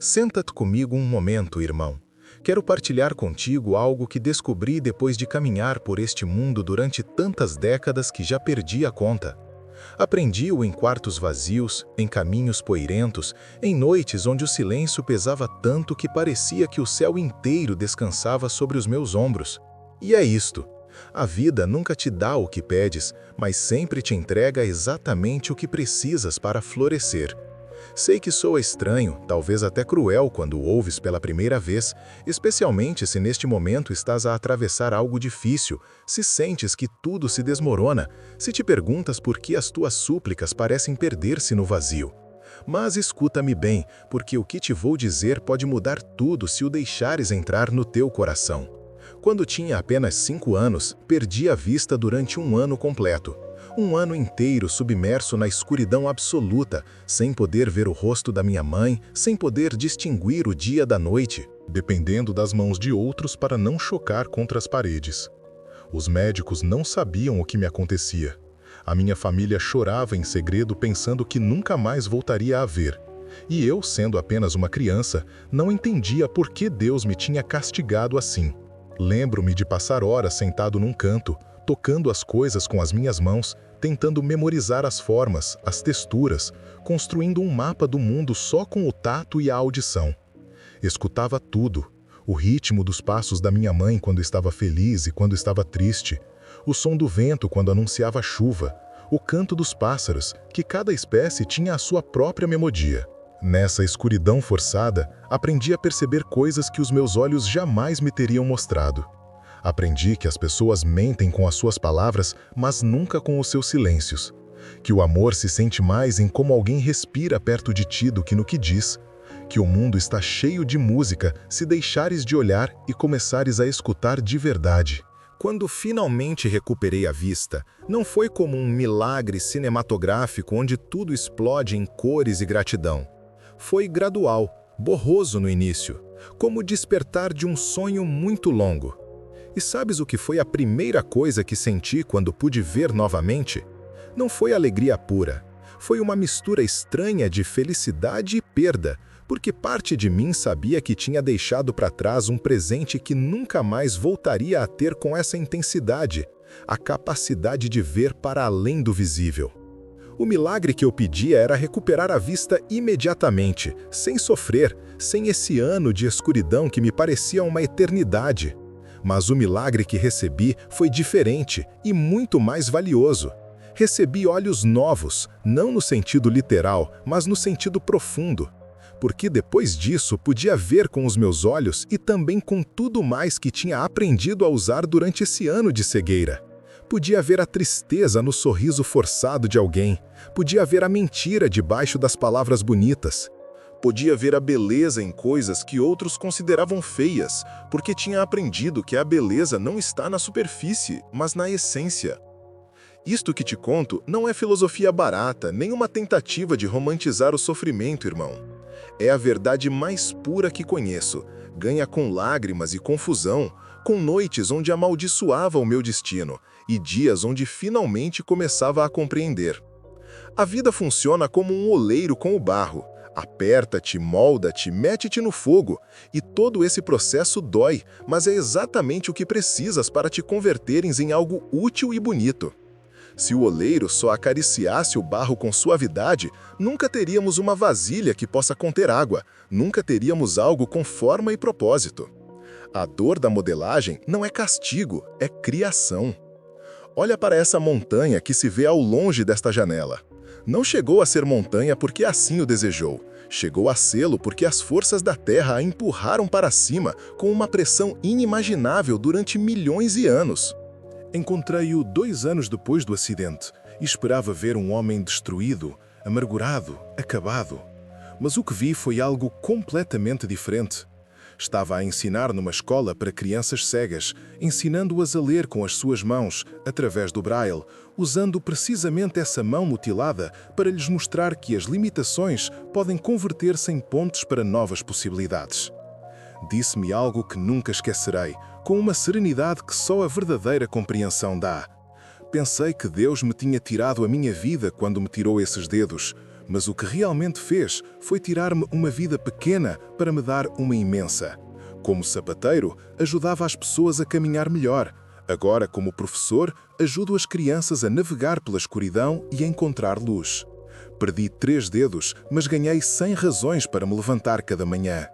Senta-te comigo um momento, irmão. Quero partilhar contigo algo que descobri depois de caminhar por este mundo durante tantas décadas que já perdi a conta. Aprendi-o em quartos vazios, em caminhos poeirentos, em noites onde o silêncio pesava tanto que parecia que o céu inteiro descansava sobre os meus ombros. E é isto. A vida nunca te dá o que pedes, mas sempre te entrega exatamente o que precisas para florescer. Sei que soa estranho, talvez até cruel quando o ouves pela primeira vez, especialmente se neste momento estás a atravessar algo difícil, se sentes que tudo se desmorona, se te perguntas por que as tuas súplicas parecem perder-se no vazio. Mas escuta-me bem, porque o que te vou dizer pode mudar tudo se o deixares entrar no teu coração. Quando tinha apenas 5 anos, perdi a vista durante um ano completo. Um ano inteiro submerso na escuridão absoluta, sem poder ver o rosto da minha mãe, sem poder distinguir o dia da noite, dependendo das mãos de outros para não chocar contra as paredes. Os médicos não sabiam o que me acontecia. A minha família chorava em segredo pensando que nunca mais voltaria a ver. E eu, sendo apenas uma criança, não entendia por que Deus me tinha castigado assim. Lembro-me de passar horas sentado num canto, tocando as coisas com as minhas mãos, tentando memorizar as formas, as texturas, construindo um mapa do mundo só com o tato e a audição. Escutava tudo, o ritmo dos passos da minha mãe quando estava feliz e quando estava triste, o som do vento quando anunciava chuva, o canto dos pássaros, que cada espécie tinha a sua própria melodia. Nessa escuridão forçada, aprendi a perceber coisas que os meus olhos jamais me teriam mostrado. Aprendi que as pessoas mentem com as suas palavras, mas nunca com os seus silêncios. Que o amor se sente mais em como alguém respira perto de ti do que no que diz. Que o mundo está cheio de música se deixares de olhar e começares a escutar de verdade. Quando finalmente recuperei a vista, não foi como um milagre cinematográfico onde tudo explode em cores e gratidão. Foi gradual, borroso no início, como o despertar de um sonho muito longo. E sabes o que foi a primeira coisa que senti quando pude ver novamente? Não foi alegria pura. Foi uma mistura estranha de felicidade e perda, porque parte de mim sabia que tinha deixado para trás um presente que nunca mais voltaria a ter com essa intensidade, a capacidade de ver para além do visível. O milagre que eu pedia era recuperar a vista imediatamente, sem sofrer, sem esse ano de escuridão que me parecia uma eternidade. Mas o milagre que recebi foi diferente e muito mais valioso. Recebi olhos novos, não no sentido literal, mas no sentido profundo. Porque depois disso podia ver com os meus olhos e também com tudo mais que tinha aprendido a usar durante esse ano de cegueira. Podia ver a tristeza no sorriso forçado de alguém. Podia ver a mentira debaixo das palavras bonitas. Podia ver a beleza em coisas que outros consideravam feias, porque tinha aprendido que a beleza não está na superfície, mas na essência. Isto que te conto não é filosofia barata, nem uma tentativa de romantizar o sofrimento, irmão. É a verdade mais pura que conheço, ganha com lágrimas e confusão, com noites onde amaldiçoava o meu destino e dias onde finalmente começava a compreender. A vida funciona como um oleiro com o barro. Aperta-te, molda-te, mete-te no fogo, e todo esse processo dói, mas é exatamente o que precisas para te converteres em algo útil e bonito. Se o oleiro só acariciasse o barro com suavidade, nunca teríamos uma vasilha que possa conter água, nunca teríamos algo com forma e propósito. A dor da modelagem não é castigo, é criação. Olha para essa montanha que se vê ao longe desta janela. Não chegou a ser montanha porque assim o desejou. Chegou a sê-lo porque as forças da Terra a empurraram para cima com uma pressão inimaginável durante milhões de anos. Encontrei-o 2 anos depois do acidente e esperava ver um homem destruído, amargurado, acabado. Mas o que vi foi algo completamente diferente. Estava a ensinar numa escola para crianças cegas, ensinando-as a ler com as suas mãos, através do braille, usando precisamente essa mão mutilada para lhes mostrar que as limitações podem converter-se em pontes para novas possibilidades. Disse-me algo que nunca esquecerei, com uma serenidade que só a verdadeira compreensão dá. Pensei que Deus me tinha tirado a minha vida quando me tirou esses dedos, Mas o que realmente fez foi tirar-me uma vida pequena para me dar uma imensa. Como sapateiro, ajudava as pessoas a caminhar melhor. Agora, como professor, ajudo as crianças a navegar pela escuridão e a encontrar luz. Perdi 3 dedos, mas ganhei 100 razões para me levantar cada manhã.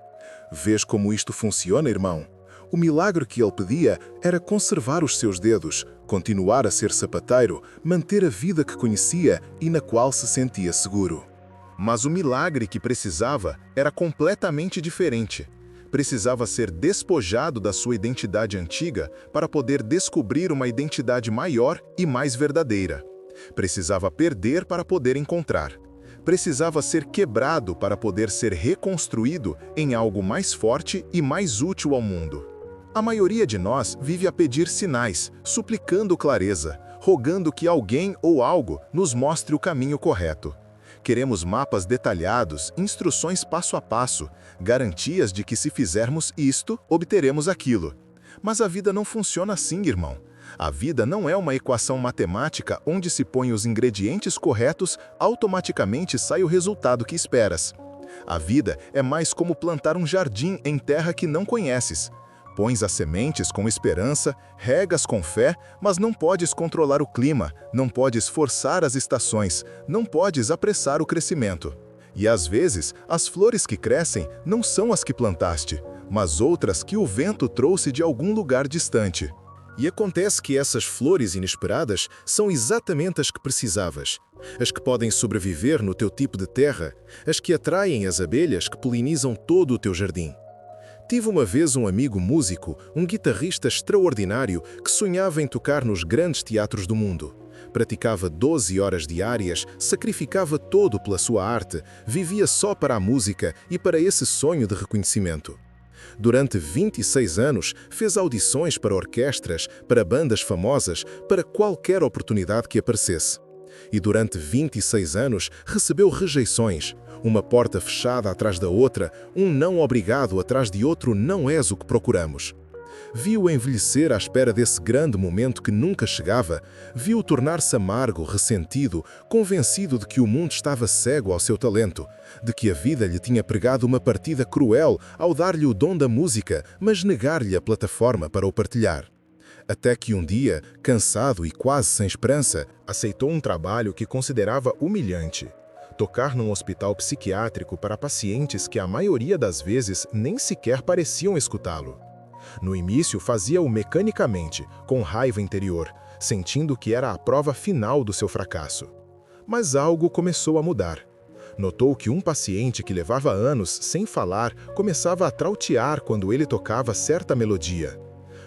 Vês como isto funciona, irmão? O milagre que ele pedia era conservar os seus dedos, continuar a ser sapateiro, manter a vida que conhecia e na qual se sentia seguro. Mas o milagre que precisava era completamente diferente. Precisava ser despojado da sua identidade antiga para poder descobrir uma identidade maior e mais verdadeira. Precisava perder para poder encontrar. Precisava ser quebrado para poder ser reconstruído em algo mais forte e mais útil ao mundo. A maioria de nós vive a pedir sinais, suplicando clareza, rogando que alguém ou algo nos mostre o caminho correto. Queremos mapas detalhados, instruções passo a passo, garantias de que se fizermos isto, obteremos aquilo. Mas a vida não funciona assim, irmão. A vida não é uma equação matemática onde se põe os ingredientes corretos, automaticamente sai o resultado que esperas. A vida é mais como plantar um jardim em terra que não conheces. Pões as sementes com esperança, regas com fé, mas não podes controlar o clima, não podes forçar as estações, não podes apressar o crescimento. E às vezes, as flores que crescem não são as que plantaste, mas outras que o vento trouxe de algum lugar distante. E acontece que essas flores inesperadas são exatamente as que precisavas. As que podem sobreviver no teu tipo de terra, as que atraem as abelhas que polinizam todo o teu jardim. Tive uma vez um amigo músico, um guitarrista extraordinário que sonhava em tocar nos grandes teatros do mundo. Praticava 12 horas diárias, sacrificava todo pela sua arte, vivia só para a música e para esse sonho de reconhecimento. Durante 26 anos, fez audições para orquestras, para bandas famosas, para qualquer oportunidade que aparecesse. E durante 26 anos recebeu rejeições, uma porta fechada atrás da outra, um não obrigado atrás de outro não és o que procuramos. Viu envelhecer à espera desse grande momento que nunca chegava, viu tornar-se amargo, ressentido, convencido de que o mundo estava cego ao seu talento, de que a vida lhe tinha pregado uma partida cruel ao dar-lhe o dom da música, mas negar-lhe a plataforma para o partilhar. Até que um dia, cansado e quase sem esperança, aceitou um trabalho que considerava humilhante. Tocar num hospital psiquiátrico para pacientes que a maioria das vezes nem sequer pareciam escutá-lo. No início fazia-o mecanicamente, com raiva interior, sentindo que era a prova final do seu fracasso. Mas algo começou a mudar. Notou que um paciente que levava anos sem falar começava a trautear quando ele tocava certa melodia.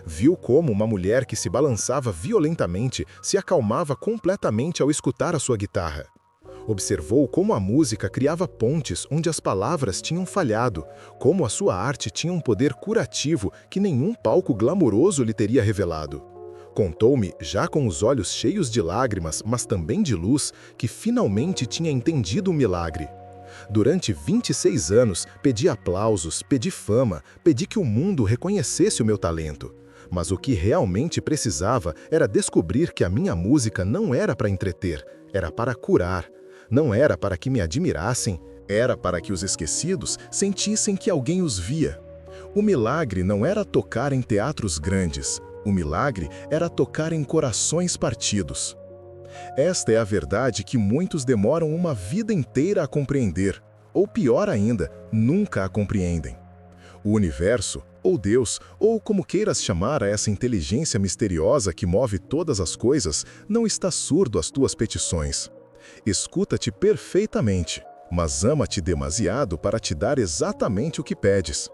Viu como uma mulher que se balançava violentamente se acalmava completamente ao escutar a sua guitarra. Observou como a música criava pontes onde as palavras tinham falhado, como a sua arte tinha um poder curativo que nenhum palco glamouroso lhe teria revelado. Contou-me, já com os olhos cheios de lágrimas, mas também de luz, que finalmente tinha entendido o milagre. Durante 26 anos, pedi aplausos, pedi fama, pedi que o mundo reconhecesse o meu talento. Mas o que realmente precisava era descobrir que a minha música não era para entreter, era para curar. Não era para que me admirassem, era para que os esquecidos sentissem que alguém os via. O milagre não era tocar em teatros grandes, o milagre era tocar em corações partidos. Esta é a verdade que muitos demoram uma vida inteira a compreender, ou pior ainda, nunca a compreendem. O universo, ou Deus, ou como queiras chamar a essa inteligência misteriosa que move todas as coisas, não está surdo às tuas petições. Escuta-te perfeitamente, mas ama-te demasiado para te dar exatamente o que pedes.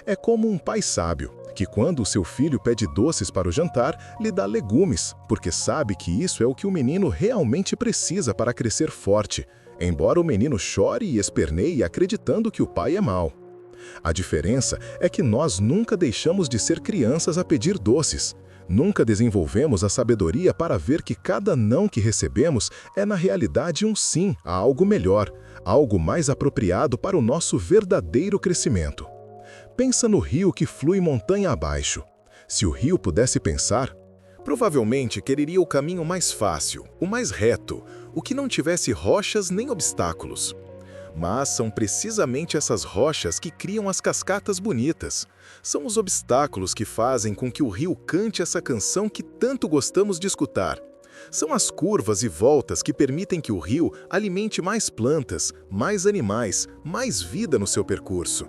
É como um pai sábio, que quando o seu filho pede doces para o jantar, lhe dá legumes, porque sabe que isso é o que o menino realmente precisa para crescer forte, embora o menino chore e esperneie acreditando que o pai é mau. A diferença é que nós nunca deixamos de ser crianças a pedir doces. Nunca desenvolvemos a sabedoria para ver que cada não que recebemos é na realidade um sim a algo melhor, algo mais apropriado para o nosso verdadeiro crescimento. Pensa no rio que flui montanha abaixo. Se o rio pudesse pensar, provavelmente quereria o caminho mais fácil, o mais reto, o que não tivesse rochas nem obstáculos. Mas são precisamente essas rochas que criam as cascatas bonitas. São os obstáculos que fazem com que o rio cante essa canção que tanto gostamos de escutar. São as curvas e voltas que permitem que o rio alimente mais plantas, mais animais, mais vida no seu percurso.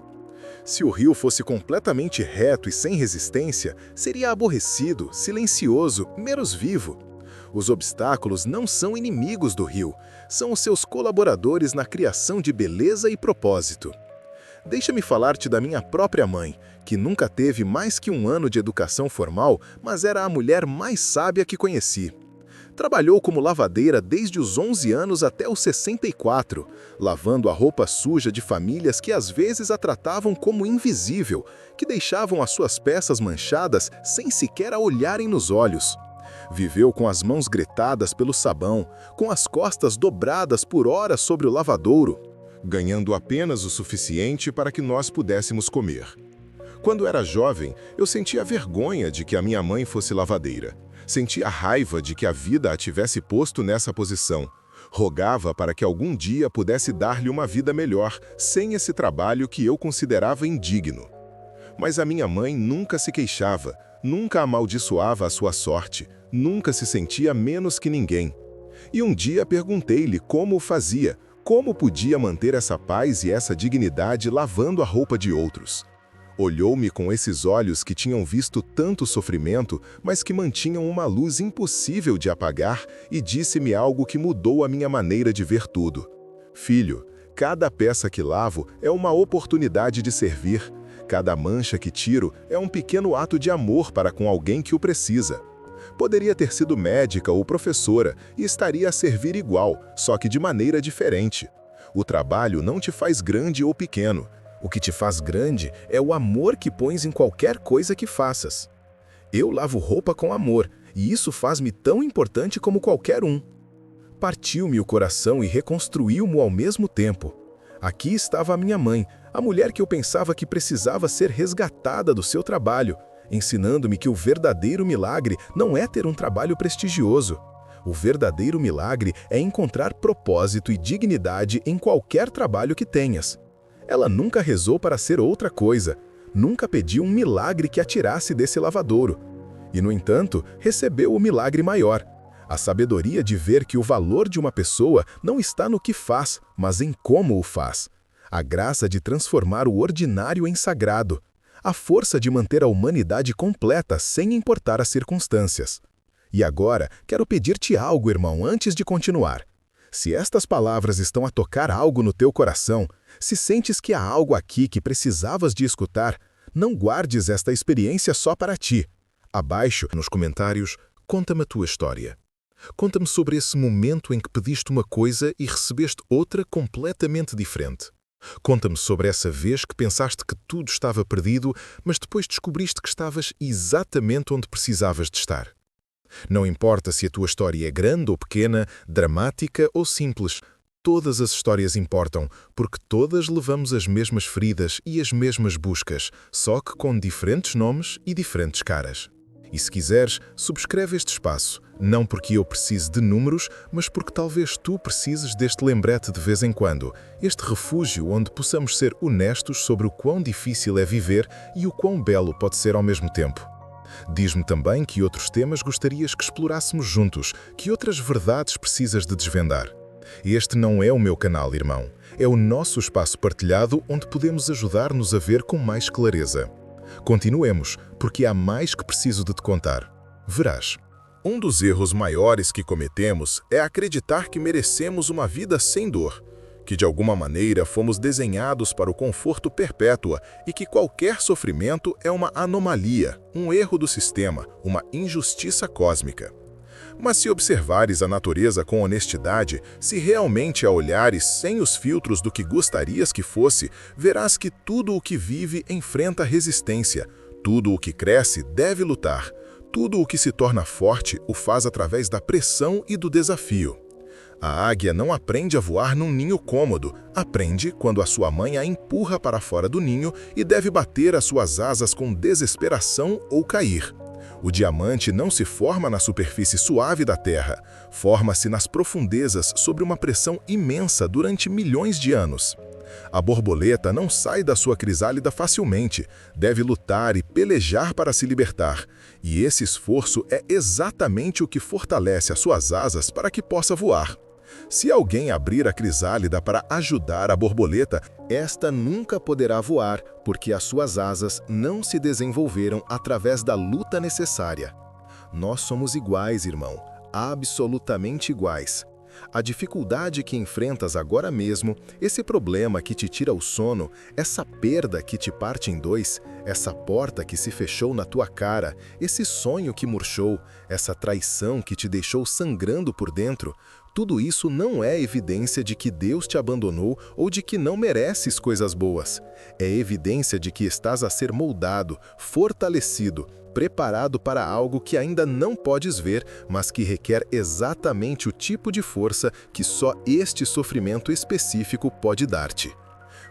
Se o rio fosse completamente reto e sem resistência, seria aborrecido, silencioso, menos vivo. Os obstáculos não são inimigos do rio, são os seus colaboradores na criação de beleza e propósito. Deixa-me falar-te da minha própria mãe, que nunca teve mais que 1 ano de educação formal, mas era a mulher mais sábia que conheci. Trabalhou como lavadeira desde os 11 anos até os 64, lavando a roupa suja de famílias que às vezes a tratavam como invisível, que deixavam as suas peças manchadas sem sequer a olharem nos olhos. Viveu com as mãos gretadas pelo sabão, com as costas dobradas por horas sobre o lavadouro, ganhando apenas o suficiente para que nós pudéssemos comer. Quando era jovem, eu sentia vergonha de que a minha mãe fosse lavadeira. Sentia raiva de que a vida a tivesse posto nessa posição. Rogava para que algum dia pudesse dar-lhe uma vida melhor, sem esse trabalho que eu considerava indigno. Mas a minha mãe nunca se queixava, nunca amaldiçoava a sua sorte, nunca se sentia menos que ninguém. E um dia perguntei-lhe como o fazia, como podia manter essa paz e essa dignidade lavando a roupa de outros. Olhou-me com esses olhos que tinham visto tanto sofrimento, mas que mantinham uma luz impossível de apagar, e disse-me algo que mudou a minha maneira de ver tudo. Filho, cada peça que lavo é uma oportunidade de servir. Cada mancha que tiro é um pequeno ato de amor para com alguém que o precisa. Poderia ter sido médica ou professora e estaria a servir igual, só que de maneira diferente. O trabalho não te faz grande ou pequeno. O que te faz grande é o amor que pões em qualquer coisa que faças. Eu lavo roupa com amor, e isso faz-me tão importante como qualquer um. Partiu-me o coração e reconstruiu-mo ao mesmo tempo. Aqui estava a minha mãe, a mulher que eu pensava que precisava ser resgatada do seu trabalho, ensinando-me que o verdadeiro milagre não é ter um trabalho prestigioso. O verdadeiro milagre é encontrar propósito e dignidade em qualquer trabalho que tenhas. Ela nunca rezou para ser outra coisa, nunca pediu um milagre que a tirasse desse lavadouro. E, no entanto, recebeu o milagre maior, a sabedoria de ver que o valor de uma pessoa não está no que faz, mas em como o faz. A graça de transformar o ordinário em sagrado. A força de manter a humanidade completa sem importar as circunstâncias. E agora, quero pedir-te algo, irmão, antes de continuar. Se estas palavras estão a tocar algo no teu coração, se sentes que há algo aqui que precisavas de escutar, não guardes esta experiência só para ti. Abaixo, nos comentários, conta-me a tua história. Conta-me sobre esse momento em que pediste uma coisa e recebeste outra completamente diferente. Conta-me sobre essa vez que pensaste que tudo estava perdido, mas depois descobriste que estavas exatamente onde precisavas de estar. Não importa se a tua história é grande ou pequena, dramática ou simples, todas as histórias importam, porque todas levamos as mesmas feridas e as mesmas buscas, só que com diferentes nomes e diferentes caras. E se quiseres, subscreve este espaço, não porque eu precise de números, mas porque talvez tu precises deste lembrete de vez em quando, este refúgio onde possamos ser honestos sobre o quão difícil é viver e o quão belo pode ser ao mesmo tempo. Diz-me também que outros temas gostarias que explorássemos juntos, que outras verdades precisas de desvendar. Este não é o meu canal, irmão. É o nosso espaço partilhado onde podemos ajudar-nos a ver com mais clareza. Continuemos, porque há mais que preciso de te contar. Verás. Um dos erros maiores que cometemos é acreditar que merecemos uma vida sem dor, que de alguma maneira fomos desenhados para o conforto perpétuo e que qualquer sofrimento é uma anomalia, um erro do sistema, uma injustiça cósmica. Mas se observares a natureza com honestidade, se realmente a olhares sem os filtros do que gostarias que fosse, verás que tudo o que vive enfrenta resistência, tudo o que cresce deve lutar, tudo o que se torna forte o faz através da pressão e do desafio. A águia não aprende a voar num ninho cômodo, aprende quando a sua mãe a empurra para fora do ninho e deve bater as suas asas com desesperação ou cair. O diamante não se forma na superfície suave da Terra, forma-se nas profundezas sob uma pressão imensa durante milhões de anos. A borboleta não sai da sua crisálida facilmente, deve lutar e pelejar para se libertar, e esse esforço é exatamente o que fortalece as suas asas para que possa voar. Se alguém abrir a crisálida para ajudar a borboleta, esta nunca poderá voar, porque as suas asas não se desenvolveram através da luta necessária. Nós somos iguais, irmão, absolutamente iguais. A dificuldade que enfrentas agora mesmo, esse problema que te tira o sono, essa perda que te parte em dois, essa porta que se fechou na tua cara, esse sonho que murchou, essa traição que te deixou sangrando por dentro, tudo isso não é evidência de que Deus te abandonou ou de que não mereces coisas boas. É evidência de que estás a ser moldado, fortalecido, preparado para algo que ainda não podes ver, mas que requer exatamente o tipo de força que só este sofrimento específico pode dar-te.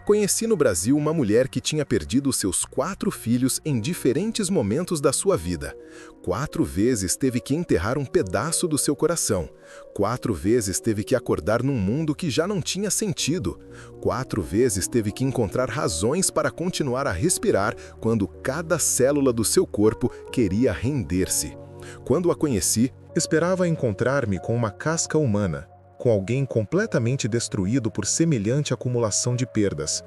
Conheci no Brasil uma mulher que tinha perdido seus 4 filhos em diferentes momentos da sua vida. 4 vezes teve que enterrar um pedaço do seu coração. 4 vezes teve que acordar num mundo que já não tinha sentido. 4 vezes teve que encontrar razões para continuar a respirar quando cada célula do seu corpo queria render-se. Quando a conheci, esperava encontrar-me com uma casca humana, com alguém completamente destruído por semelhante acumulação de perdas.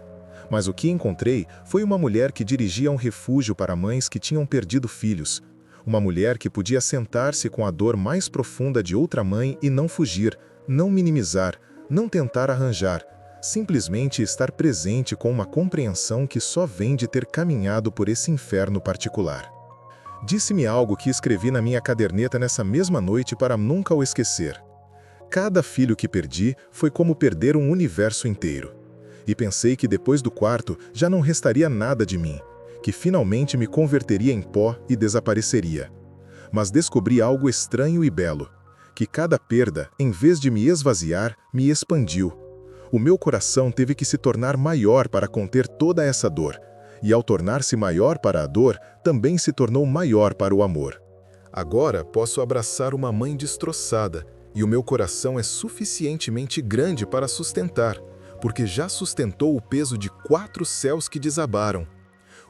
Mas o que encontrei foi uma mulher que dirigia um refúgio para mães que tinham perdido filhos. Uma mulher que podia sentar-se com a dor mais profunda de outra mãe e não fugir, não minimizar, não tentar arranjar, simplesmente estar presente com uma compreensão que só vem de ter caminhado por esse inferno particular. Disse-me algo que escrevi na minha caderneta nessa mesma noite para nunca o esquecer. Cada filho que perdi foi como perder um universo inteiro. E pensei que depois do quarto já não restaria nada de mim, que finalmente me converteria em pó e desapareceria. Mas descobri algo estranho e belo, que cada perda, em vez de me esvaziar, me expandiu. O meu coração teve que se tornar maior para conter toda essa dor, e ao tornar-se maior para a dor, também se tornou maior para o amor. Agora posso abraçar uma mãe destroçada, e o meu coração é suficientemente grande para sustentar, porque já sustentou o peso de 4 céus que desabaram.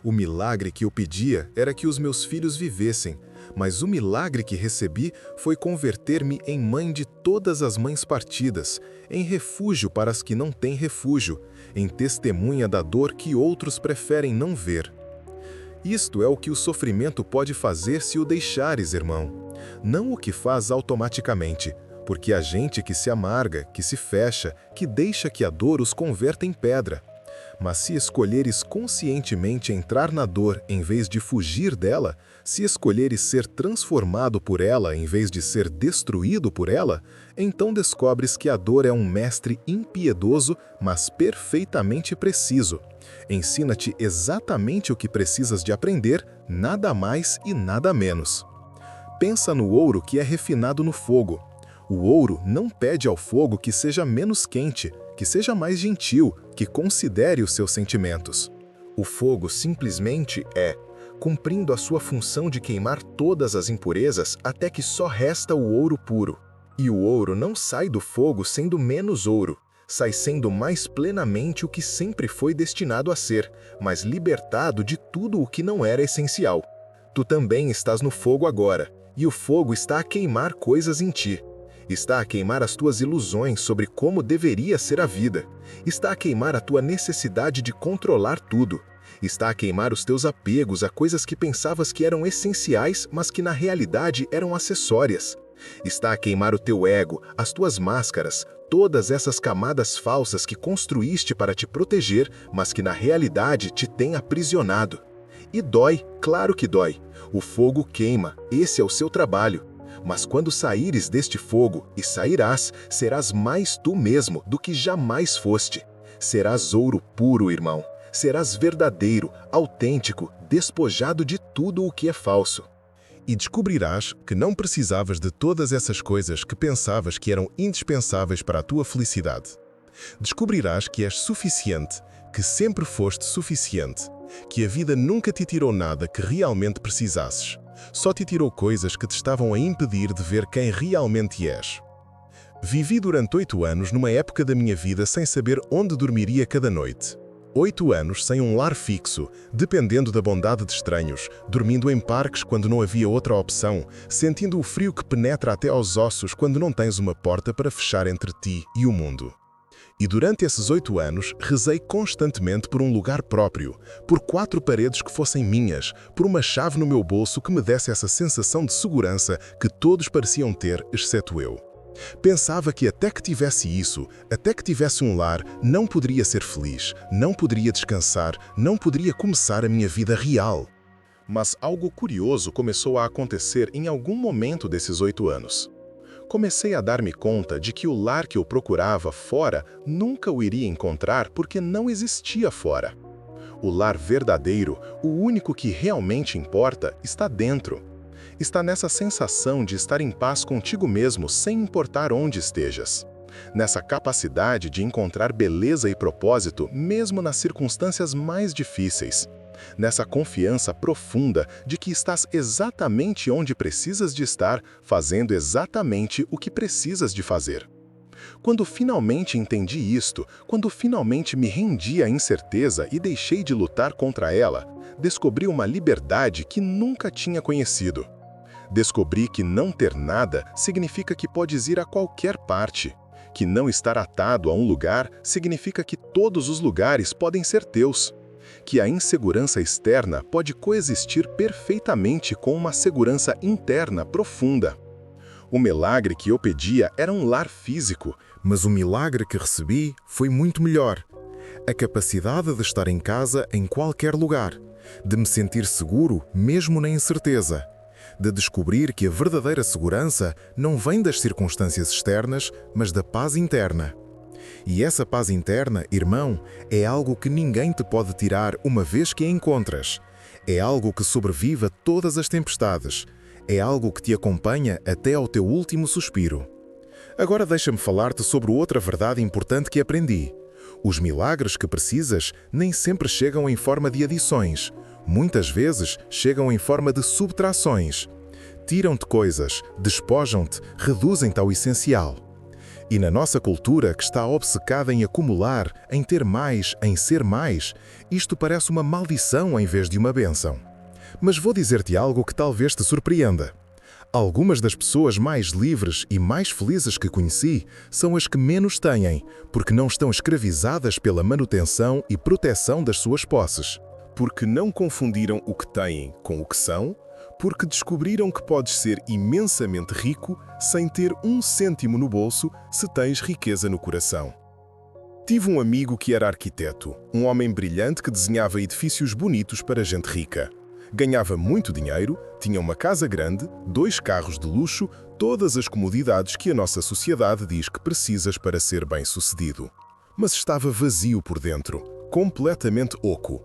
O milagre que eu pedia era que os meus filhos vivessem, mas o milagre que recebi foi converter-me em mãe de todas as mães partidas, em refúgio para as que não têm refúgio, em testemunha da dor que outros preferem não ver. Isto é o que o sofrimento pode fazer se o deixares, irmão. Não o que faz automaticamente, porque há gente que se amarga, que se fecha, que deixa que a dor os converta em pedra. Mas se escolheres conscientemente entrar na dor em vez de fugir dela, se escolheres ser transformado por ela em vez de ser destruído por ela, então descobres que a dor é um mestre impiedoso, mas perfeitamente preciso. Ensina-te exatamente o que precisas de aprender, nada mais e nada menos. Pensa no ouro que é refinado no fogo. O ouro não pede ao fogo que seja menos quente, que seja mais gentil, que considere os seus sentimentos. O fogo simplesmente é, cumprindo a sua função de queimar todas as impurezas até que só resta o ouro puro. E o ouro não sai do fogo sendo menos ouro, sai sendo mais plenamente o que sempre foi destinado a ser, mas libertado de tudo o que não era essencial. Tu também estás no fogo agora, e o fogo está a queimar coisas em ti. Está a queimar as tuas ilusões sobre como deveria ser a vida. Está a queimar a tua necessidade de controlar tudo. Está a queimar os teus apegos a coisas que pensavas que eram essenciais, mas que na realidade eram acessórias. Está a queimar o teu ego, as tuas máscaras, todas essas camadas falsas que construíste para te proteger, mas que na realidade te têm aprisionado. E dói, claro que dói. O fogo queima, esse é o seu trabalho. Mas quando saíres deste fogo, e sairás, serás mais tu mesmo do que jamais foste. Serás ouro puro, irmão. Serás verdadeiro, autêntico, despojado de tudo o que é falso. E descobrirás que não precisavas de todas essas coisas que pensavas que eram indispensáveis para a tua felicidade. Descobrirás que és suficiente, que sempre foste suficiente, que a vida nunca te tirou nada que realmente precisasses. Só te tirou coisas que te estavam a impedir de ver quem realmente és. Vivi durante 8 anos numa época da minha vida sem saber onde dormiria cada noite. 8 anos sem um lar fixo, dependendo da bondade de estranhos, dormindo em parques quando não havia outra opção, sentindo o frio que penetra até aos ossos quando não tens uma porta para fechar entre ti e o mundo. E durante esses 8 anos, rezei constantemente por um lugar próprio, por 4 paredes que fossem minhas, por uma chave no meu bolso que me desse essa sensação de segurança que todos pareciam ter, exceto eu. Pensava que até que tivesse isso, até que tivesse um lar, não poderia ser feliz, não poderia descansar, não poderia começar a minha vida real. Mas algo curioso começou a acontecer em algum momento desses 8 anos. Comecei a dar-me conta de que o lar que eu procurava fora nunca o iria encontrar porque não existia fora. O lar verdadeiro, o único que realmente importa, está dentro. Está nessa sensação de estar em paz contigo mesmo sem importar onde estejas. Nessa capacidade de encontrar beleza e propósito mesmo nas circunstâncias mais difíceis. Nessa confiança profunda de que estás exatamente onde precisas de estar, fazendo exatamente o que precisas de fazer. Quando finalmente entendi isto, quando finalmente me rendi à incerteza e deixei de lutar contra ela, descobri uma liberdade que nunca tinha conhecido. Descobri que não ter nada significa que podes ir a qualquer parte. Que não estar atado a um lugar significa que todos os lugares podem ser teus. Que a insegurança externa pode coexistir perfeitamente com uma segurança interna profunda. O milagre que eu pedia era um lar físico, mas o milagre que recebi foi muito melhor. A capacidade de estar em casa em qualquer lugar, de me sentir seguro mesmo na incerteza, de descobrir que a verdadeira segurança não vem das circunstâncias externas, mas da paz interna. E essa paz interna, irmão, é algo que ninguém te pode tirar uma vez que a encontras. É algo que sobrevive a todas as tempestades. É algo que te acompanha até ao teu último suspiro. Agora deixa-me falar-te sobre outra verdade importante que aprendi. Os milagres que precisas nem sempre chegam em forma de adições. Muitas vezes chegam em forma de subtrações. Tiram-te coisas, despojam-te, reduzem-te ao essencial. E na nossa cultura, que está obcecada em acumular, em ter mais, em ser mais, isto parece uma maldição em vez de uma bênção. Mas vou dizer-te algo que talvez te surpreenda. Algumas das pessoas mais livres e mais felizes que conheci são as que menos têm, porque não estão escravizadas pela manutenção e proteção das suas posses. Porque não confundiram o que têm com o que são, porque descobriram que podes ser imensamente rico sem ter um cêntimo no bolso se tens riqueza no coração. Tive um amigo que era arquiteto, um homem brilhante que desenhava edifícios bonitos para gente rica. Ganhava muito dinheiro, tinha uma casa grande, 2 carros de luxo, todas as comodidades que a nossa sociedade diz que precisas para ser bem-sucedido. Mas estava vazio por dentro, completamente oco.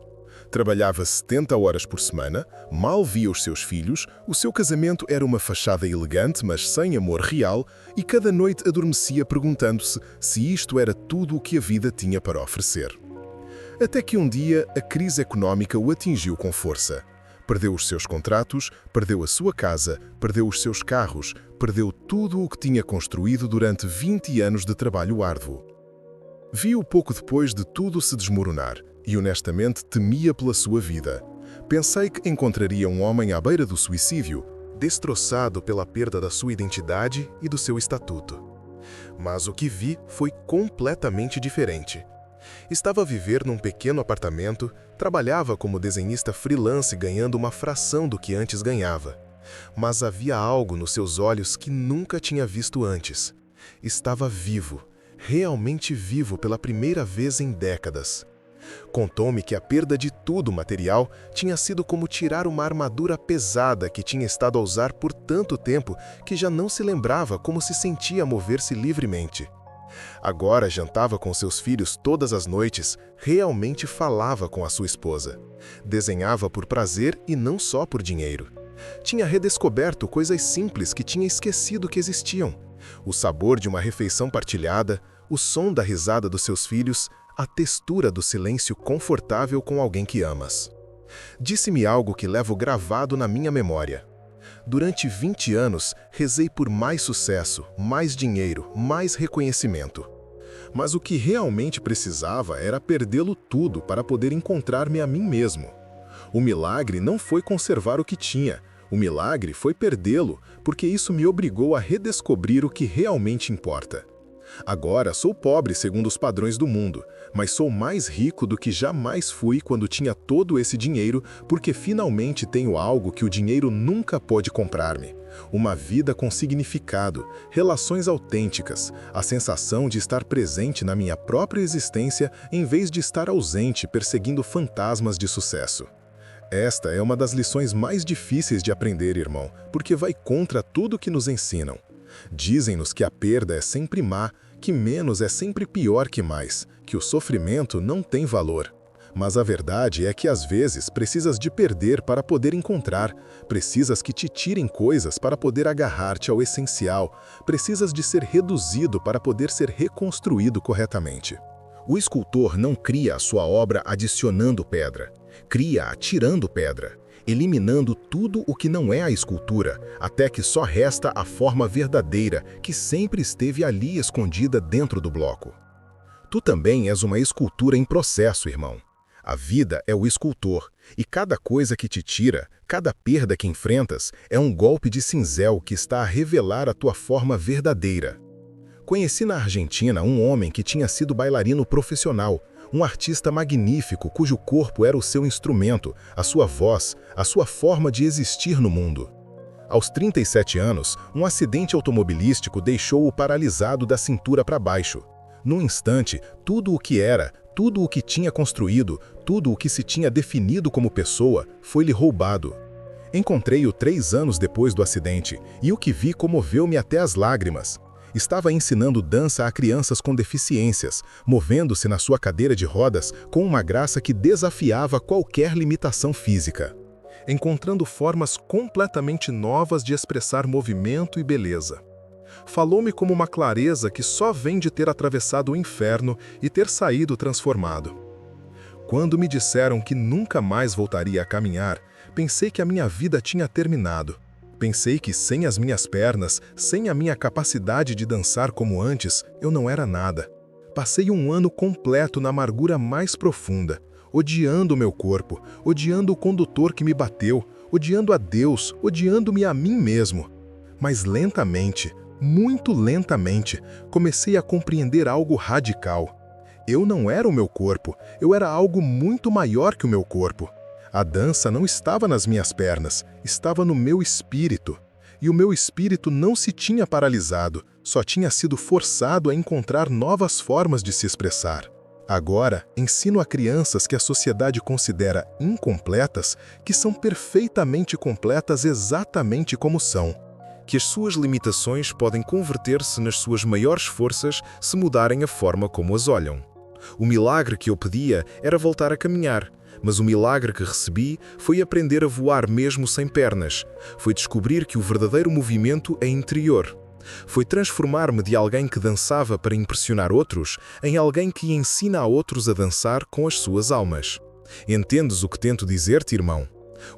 Trabalhava 70 horas por semana, mal via os seus filhos, o seu casamento era uma fachada elegante, mas sem amor real, e cada noite adormecia perguntando-se se isto era tudo o que a vida tinha para oferecer. Até que um dia a crise económica o atingiu com força. Perdeu os seus contratos, perdeu a sua casa, perdeu os seus carros, perdeu tudo o que tinha construído durante 20 anos de trabalho árduo. Vi-o pouco depois de tudo se desmoronar e honestamente temia pela sua vida. Pensei que encontraria um homem à beira do suicídio, destroçado pela perda da sua identidade e do seu estatuto. Mas o que vi foi completamente diferente. Estava a viver num pequeno apartamento, trabalhava como desenhista freelance ganhando uma fração do que antes ganhava. Mas havia algo nos seus olhos que nunca tinha visto antes. Estava vivo, realmente vivo pela primeira vez em décadas. Contou-me que a perda de tudo material tinha sido como tirar uma armadura pesada que tinha estado a usar por tanto tempo que já não se lembrava como se sentia mover-se livremente. Agora jantava com seus filhos todas as noites, realmente falava com a sua esposa. Desenhava por prazer e não só por dinheiro. Tinha redescoberto coisas simples que tinha esquecido que existiam. O sabor de uma refeição partilhada, o som da risada dos seus filhos, a textura do silêncio confortável com alguém que amas. Disse-me algo que levo gravado na minha memória. Durante 20 anos, rezei por mais sucesso, mais dinheiro, mais reconhecimento. Mas o que realmente precisava era perdê-lo tudo para poder encontrar-me a mim mesmo. O milagre não foi conservar o que tinha, o milagre foi perdê-lo, porque isso me obrigou a redescobrir o que realmente importa. Agora sou pobre segundo os padrões do mundo, mas sou mais rico do que jamais fui quando tinha todo esse dinheiro, porque finalmente tenho algo que o dinheiro nunca pôde comprar-me. Uma vida com significado, relações autênticas, a sensação de estar presente na minha própria existência em vez de estar ausente perseguindo fantasmas de sucesso. Esta é uma das lições mais difíceis de aprender, irmão, porque vai contra tudo que nos ensinam. Dizem-nos que a perda é sempre má, que menos é sempre pior que mais, que o sofrimento não tem valor. Mas a verdade é que às vezes precisas de perder para poder encontrar, precisas que te tirem coisas para poder agarrar-te ao essencial, precisas de ser reduzido para poder ser reconstruído corretamente. O escultor não cria a sua obra adicionando pedra, cria-a tirando pedra, eliminando tudo o que não é a escultura, até que só resta a forma verdadeira que sempre esteve ali escondida dentro do bloco. Tu também és uma escultura em processo, irmão. A vida é o escultor, e cada coisa que te tira, cada perda que enfrentas, é um golpe de cinzel que está a revelar a tua forma verdadeira. Conheci na Argentina um homem que tinha sido bailarino profissional, um artista magnífico cujo corpo era o seu instrumento, a sua voz, a sua forma de existir no mundo. Aos 37 anos, um acidente automobilístico deixou-o paralisado da cintura para baixo. Num instante, tudo o que era, tudo o que tinha construído, tudo o que se tinha definido como pessoa, foi-lhe roubado. Encontrei-o 3 anos depois do acidente, e o que vi comoveu-me até as lágrimas. Estava ensinando dança a crianças com deficiências, movendo-se na sua cadeira de rodas com uma graça que desafiava qualquer limitação física, encontrando formas completamente novas de expressar movimento e beleza. Falou-me como uma clareza que só vem de ter atravessado o inferno e ter saído transformado. Quando me disseram que nunca mais voltaria a caminhar, pensei que a minha vida tinha terminado. Pensei que sem as minhas pernas, sem a minha capacidade de dançar como antes, eu não era nada. Passei um ano completo na amargura mais profunda, odiando o meu corpo, odiando o condutor que me bateu, odiando a Deus, odiando-me a mim mesmo. Mas lentamente, muito lentamente, comecei a compreender algo radical. Eu não era o meu corpo, eu era algo muito maior que o meu corpo. A dança não estava nas minhas pernas, estava no meu espírito. E o meu espírito não se tinha paralisado, só tinha sido forçado a encontrar novas formas de se expressar. Agora, ensino a crianças que a sociedade considera incompletas que são perfeitamente completas exatamente como são. Que as suas limitações podem converter-se nas suas maiores forças se mudarem a forma como as olham. O milagre que eu pedia era voltar a caminhar. Mas o milagre que recebi foi aprender a voar mesmo sem pernas. Foi descobrir que o verdadeiro movimento é interior. Foi transformar-me de alguém que dançava para impressionar outros em alguém que ensina a outros a dançar com as suas almas. Entendes o que tento dizer-te, irmão?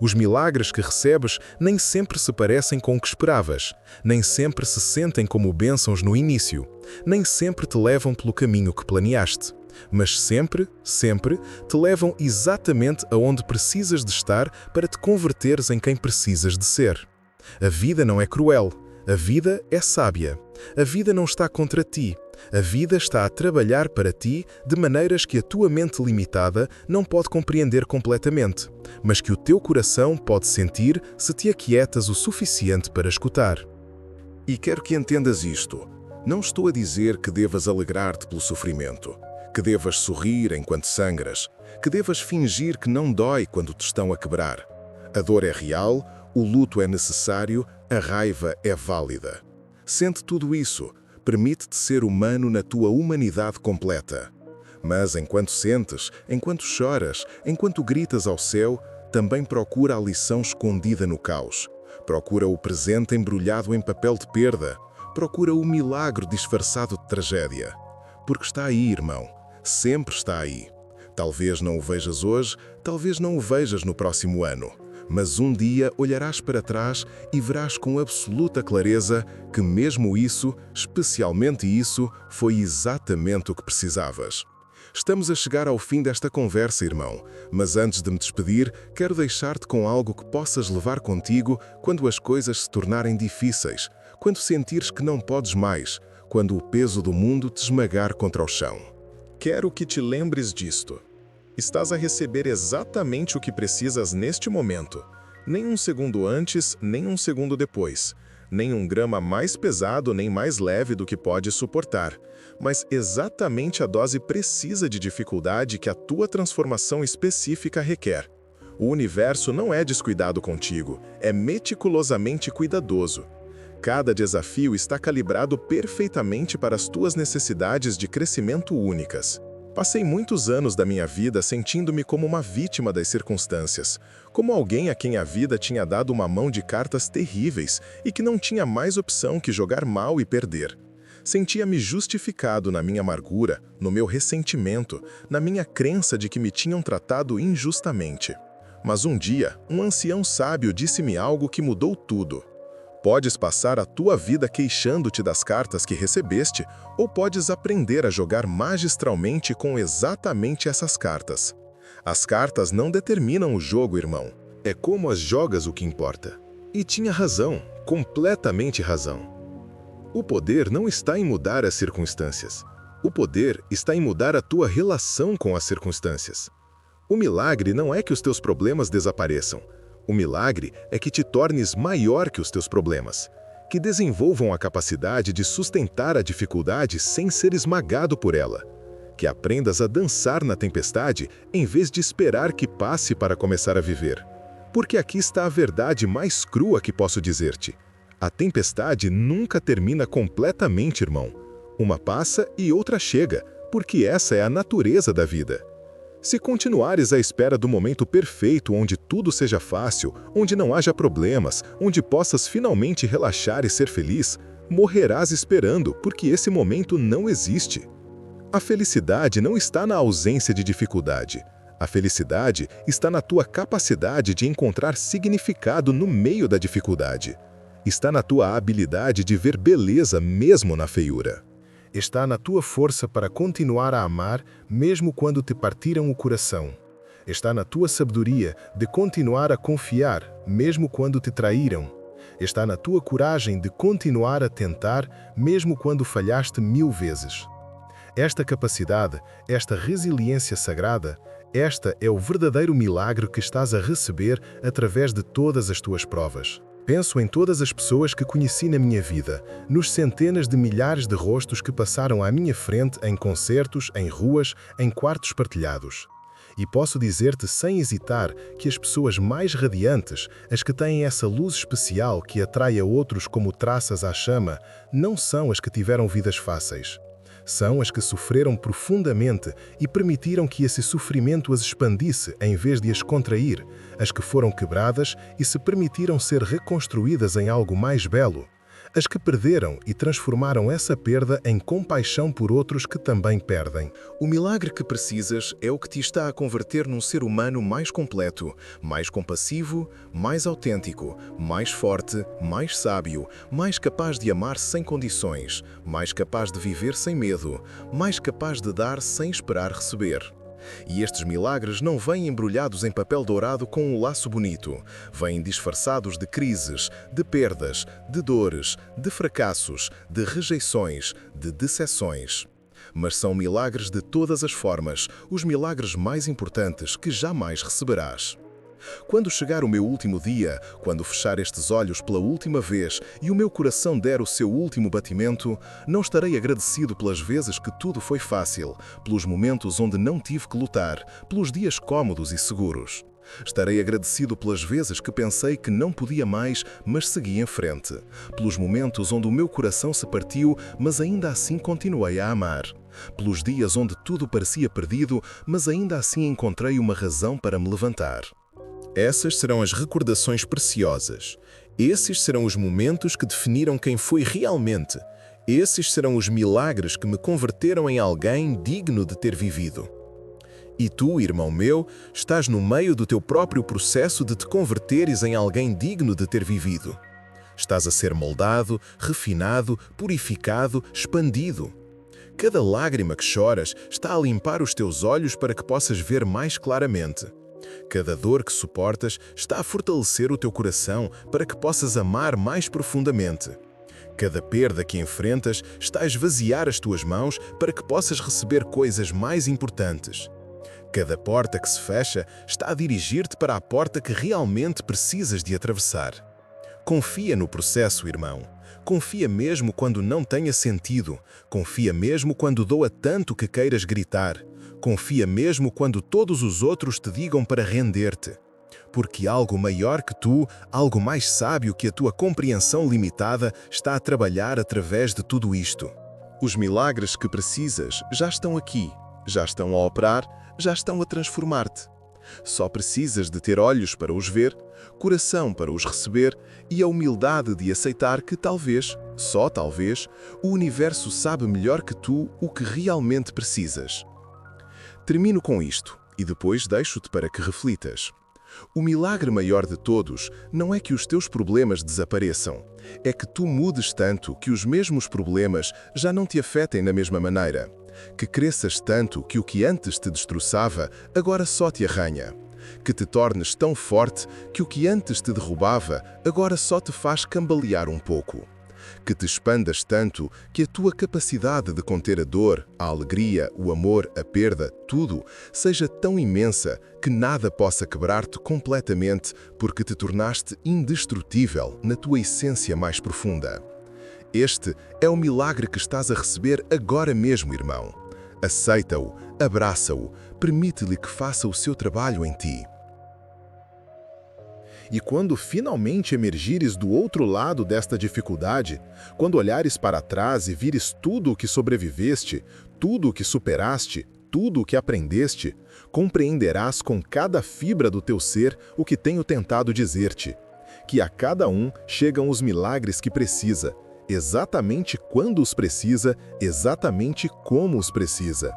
Os milagres que recebes nem sempre se parecem com o que esperavas, nem sempre se sentem como bênçãos no início, nem sempre te levam pelo caminho que planeaste. Mas sempre, sempre, te levam exatamente aonde precisas de estar para te converteres em quem precisas de ser. A vida não é cruel, a vida é sábia. A vida não está contra ti, a vida está a trabalhar para ti de maneiras que a tua mente limitada não pode compreender completamente, mas que o teu coração pode sentir se te aquietas o suficiente para escutar. E quero que entendas isto. Não estou a dizer que devas alegrar-te pelo sofrimento, que devas sorrir enquanto sangras, que devas fingir que não dói quando te estão a quebrar. A dor é real, o luto é necessário, a raiva é válida. Sente tudo isso, permite-te ser humano na tua humanidade completa. Mas enquanto sentes, enquanto choras, enquanto gritas ao céu, também procura a lição escondida no caos. Procura o presente embrulhado em papel de perda. Procura o milagre disfarçado de tragédia. Porque está aí, irmão. Sempre está aí. Talvez não o vejas hoje, talvez não o vejas no próximo ano. Mas um dia olharás para trás e verás com absoluta clareza que mesmo isso, especialmente isso, foi exatamente o que precisavas. Estamos a chegar ao fim desta conversa, irmão, mas antes de me despedir, quero deixar-te com algo que possas levar contigo quando as coisas se tornarem difíceis, quando sentires que não podes mais, quando o peso do mundo te esmagar contra o chão. Quero que te lembres disto. Estás a receber exatamente o que precisas neste momento. Nem um segundo antes, nem um segundo depois. Nem um grama mais pesado nem mais leve do que pode suportar, mas exatamente a dose precisa de dificuldade que a tua transformação específica requer. O universo não é descuidado contigo, é meticulosamente cuidadoso. Cada desafio está calibrado perfeitamente para as tuas necessidades de crescimento únicas. Passei muitos anos da minha vida sentindo-me como uma vítima das circunstâncias, como alguém a quem a vida tinha dado uma mão de cartas terríveis e que não tinha mais opção que jogar mal e perder. Sentia-me justificado na minha amargura, no meu ressentimento, na minha crença de que me tinham tratado injustamente. Mas um dia, um ancião sábio disse-me algo que mudou tudo. Podes passar a tua vida queixando-te das cartas que recebeste, ou podes aprender a jogar magistralmente com exatamente essas cartas. As cartas não determinam o jogo, irmão. É como as jogas o que importa. E tinha razão, completamente razão. O poder não está em mudar as circunstâncias. O poder está em mudar a tua relação com as circunstâncias. O milagre não é que os teus problemas desapareçam. O milagre é que te tornes maior que os teus problemas, que desenvolvam a capacidade de sustentar a dificuldade sem ser esmagado por ela, que aprendas a dançar na tempestade em vez de esperar que passe para começar a viver. Porque aqui está a verdade mais crua que posso dizer-te. A tempestade nunca termina completamente, irmão. Uma passa e outra chega, porque essa é a natureza da vida. Se continuares à espera do momento perfeito onde tudo seja fácil, onde não haja problemas, onde possas finalmente relaxar e ser feliz, morrerás esperando, porque esse momento não existe. A felicidade não está na ausência de dificuldade. A felicidade está na tua capacidade de encontrar significado no meio da dificuldade. Está na tua habilidade de ver beleza mesmo na feiura. Está na tua força para continuar a amar mesmo quando te partiram o coração. Está na tua sabedoria de continuar a confiar mesmo quando te traíram. Está na tua coragem de continuar a tentar mesmo quando falhaste 1000 vezes. Esta capacidade, esta resiliência sagrada, esta é o verdadeiro milagre que estás a receber através de todas as tuas provas. Penso em todas as pessoas que conheci na minha vida, nos centenas de milhares de rostos que passaram à minha frente em concertos, em ruas, em quartos partilhados. E posso dizer-te sem hesitar que as pessoas mais radiantes, as que têm essa luz especial que atrai a outros como traças à chama, não são as que tiveram vidas fáceis. São as que sofreram profundamente e permitiram que esse sofrimento as expandisse em vez de as contrair, as que foram quebradas e se permitiram ser reconstruídas em algo mais belo, as que perderam e transformaram essa perda em compaixão por outros que também perdem. O milagre que precisas é o que te está a converter num ser humano mais completo, mais compassivo, mais autêntico, mais forte, mais sábio, mais capaz de amar sem condições, mais capaz de viver sem medo, mais capaz de dar sem esperar receber. E estes milagres não vêm embrulhados em papel dourado com um laço bonito. Vêm disfarçados de crises, de perdas, de dores, de fracassos, de rejeições, de decepções. Mas são milagres de todas as formas, os milagres mais importantes que jamais receberás. Quando chegar o meu último dia, quando fechar estes olhos pela última vez e o meu coração der o seu último batimento, não estarei agradecido pelas vezes que tudo foi fácil, pelos momentos onde não tive que lutar, pelos dias cômodos e seguros. Estarei agradecido pelas vezes que pensei que não podia mais, mas segui em frente, pelos momentos onde o meu coração se partiu, mas ainda assim continuei a amar, pelos dias onde tudo parecia perdido, mas ainda assim encontrei uma razão para me levantar. Essas serão as recordações preciosas. Esses serão os momentos que definiram quem fui realmente. Esses serão os milagres que me converteram em alguém digno de ter vivido. E tu, irmão meu, estás no meio do teu próprio processo de te converteres em alguém digno de ter vivido. Estás a ser moldado, refinado, purificado, expandido. Cada lágrima que choras está a limpar os teus olhos para que possas ver mais claramente. Cada dor que suportas está a fortalecer o teu coração para que possas amar mais profundamente. Cada perda que enfrentas está a esvaziar as tuas mãos para que possas receber coisas mais importantes. Cada porta que se fecha está a dirigir-te para a porta que realmente precisas de atravessar. Confia no processo, irmão. Confia mesmo quando não tenha sentido. Confia mesmo quando doa tanto que queiras gritar. Confia mesmo quando todos os outros te digam para render-te. Porque algo maior que tu, algo mais sábio que a tua compreensão limitada, está a trabalhar através de tudo isto. Os milagres que precisas já estão aqui, já estão a operar, já estão a transformar-te. Só precisas de ter olhos para os ver, coração para os receber e a humildade de aceitar que talvez, só talvez, o universo sabe melhor que tu o que realmente precisas. Termino com isto e depois deixo-te para que reflitas. O milagre maior de todos não é que os teus problemas desapareçam, é que tu mudes tanto que os mesmos problemas já não te afetem da mesma maneira. Que cresças tanto que o que antes te destroçava agora só te arranha. Que te tornes tão forte que o que antes te derrubava agora só te faz cambalear um pouco. Que te expandas tanto que a tua capacidade de conter a dor, a alegria, o amor, a perda, tudo, seja tão imensa que nada possa quebrar-te completamente porque te tornaste indestrutível na tua essência mais profunda. Este é o milagre que estás a receber agora mesmo, irmão. Aceita-o, abraça-o, permite-lhe que faça o seu trabalho em ti. E quando finalmente emergires do outro lado desta dificuldade, quando olhares para trás e vires tudo o que sobreviveste, tudo o que superaste, tudo o que aprendeste, compreenderás com cada fibra do teu ser o que tenho tentado dizer-te, que a cada um chegam os milagres que precisa, exatamente quando os precisa, exatamente como os precisa.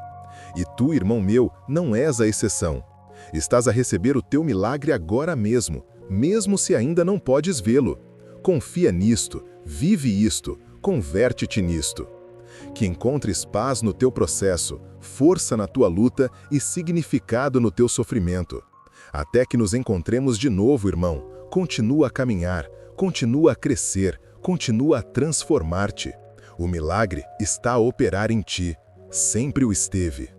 E tu, irmão meu, não és a exceção. Estás a receber o teu milagre agora mesmo, mesmo se ainda não podes vê-lo. Confia nisto, vive isto, converte-te nisto. Que encontres paz no teu processo, força na tua luta e significado no teu sofrimento. Até que nos encontremos de novo, irmão, continua a caminhar, continua a crescer, continua a transformar-te. O milagre está a operar em ti, sempre o esteve.